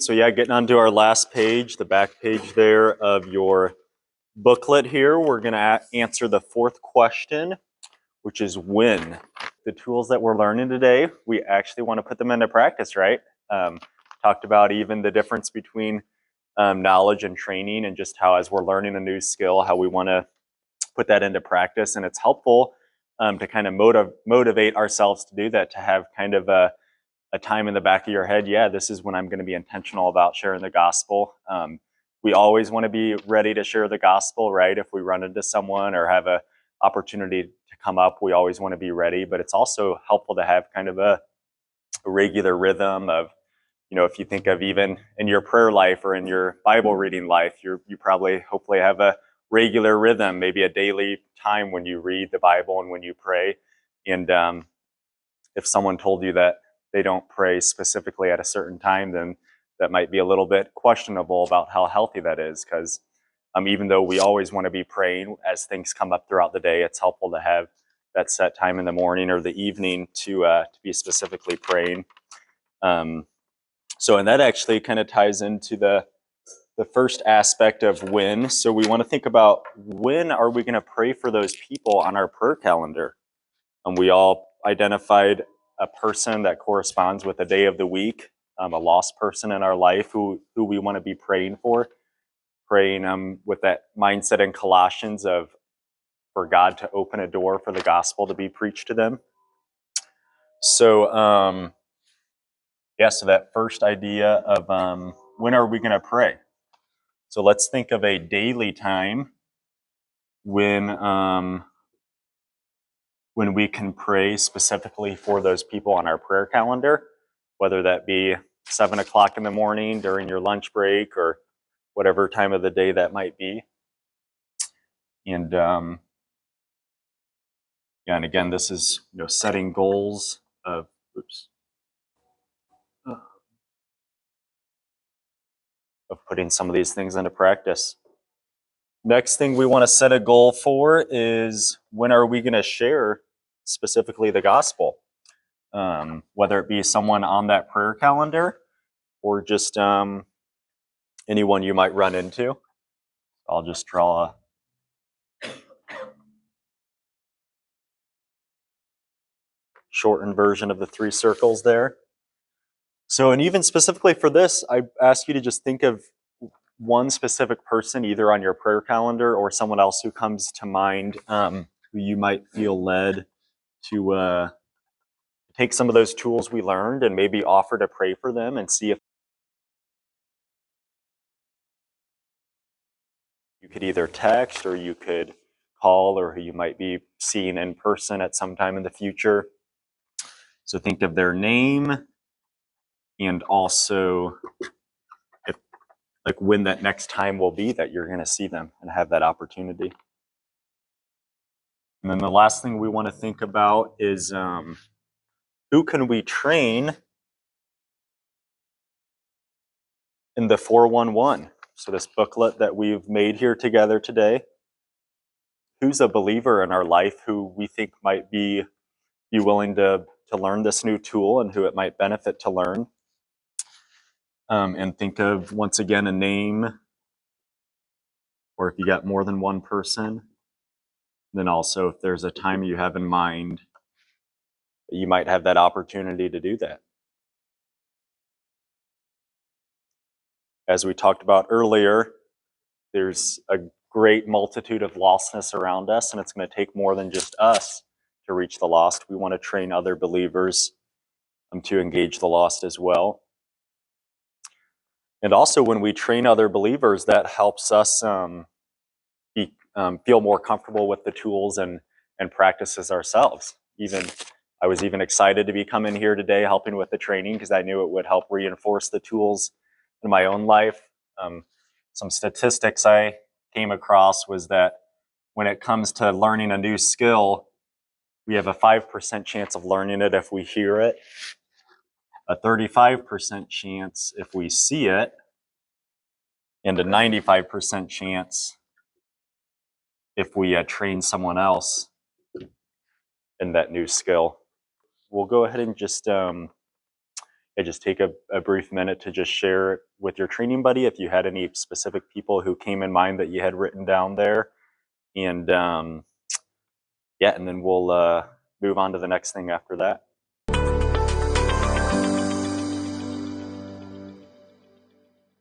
So yeah, getting onto our last page, the back page there of your booklet here, we're going to answer the fourth question, which is when. The tools that we're learning today, we actually want to put them into practice, right? Talked about even the difference between knowledge and training, and just how as we're learning a new skill, how we want to put that into practice. And it's helpful to kind of motivate ourselves to do that, to have kind of a time in the back of your head, yeah, this is when I'm going to be intentional about sharing the gospel. We always want to be ready to share the gospel, right? If we run into someone or have a opportunity to come up, we always want to be ready. But it's also helpful to have kind of a regular rhythm of, if you think of even in your prayer life or in your Bible reading life, you probably hopefully have a regular rhythm, maybe a daily time when you read the Bible and when you pray. And if someone told you that they don't pray specifically at a certain time, then that might be a little bit questionable about how healthy that is. Because even though we always want to be praying as things come up throughout the day, it's helpful to have that set time in the morning or the evening to be specifically praying. And that actually kind of ties into the first aspect of when. So we want to think about, when are we going to pray for those people on our prayer calendar? And we all identified a person that corresponds with a day of the week, a lost person in our life who we want to be praying for. Praying with that mindset in Colossians of, for God to open a door for the gospel to be preached to them. So, so that first idea of when are we going to pray? So let's think of a daily time when we can pray specifically for those people on our prayer calendar, whether that be 7 o'clock in the morning during your lunch break or whatever time of the day that might be. And and again, this is setting goals of putting some of these things into practice. Next thing we want to set a goal for is, when are we going to share specifically the gospel? Whether it be someone on that prayer calendar or just anyone you might run into. I'll just draw a shortened version of the 3 circles there. So, and even specifically for this, I ask you to just think of one specific person, either on your prayer calendar or someone else who comes to mind, who you might feel led to take some of those tools we learned and maybe offer to pray for them and see if you could either text or you could call, or who you might be seeing in person at some time in the future. So think of their name and also when that next time will be that you're going to see them and have that opportunity. And then the last thing we want to think about is who can we train in the 411? So this booklet that we've made here together today, who's a believer in our life who we think might be willing to learn this new tool and who it might benefit to learn? And think of, once again, a name, or if you got more than one person, then also if there's a time you have in mind, you might have that opportunity to do that. As we talked about earlier, there's a great multitude of lostness around us, and it's going to take more than just us to reach the lost. We want to train other believers to engage the lost as well. And also, when we train other believers, that helps us feel more comfortable with the tools and practices ourselves. I was even excited to be coming here today helping with the training, because I knew it would help reinforce the tools in my own life. Some statistics I came across was that when it comes to learning a new skill, we have a 5% chance of learning it if we hear it, a 35% chance if we see it, and a 95% chance if we train someone else in that new skill. We'll go ahead and just just take a brief minute to just share it with your training buddy if you had any specific people who came in mind that you had written down there. And yeah, and then we'll move on to the next thing after that.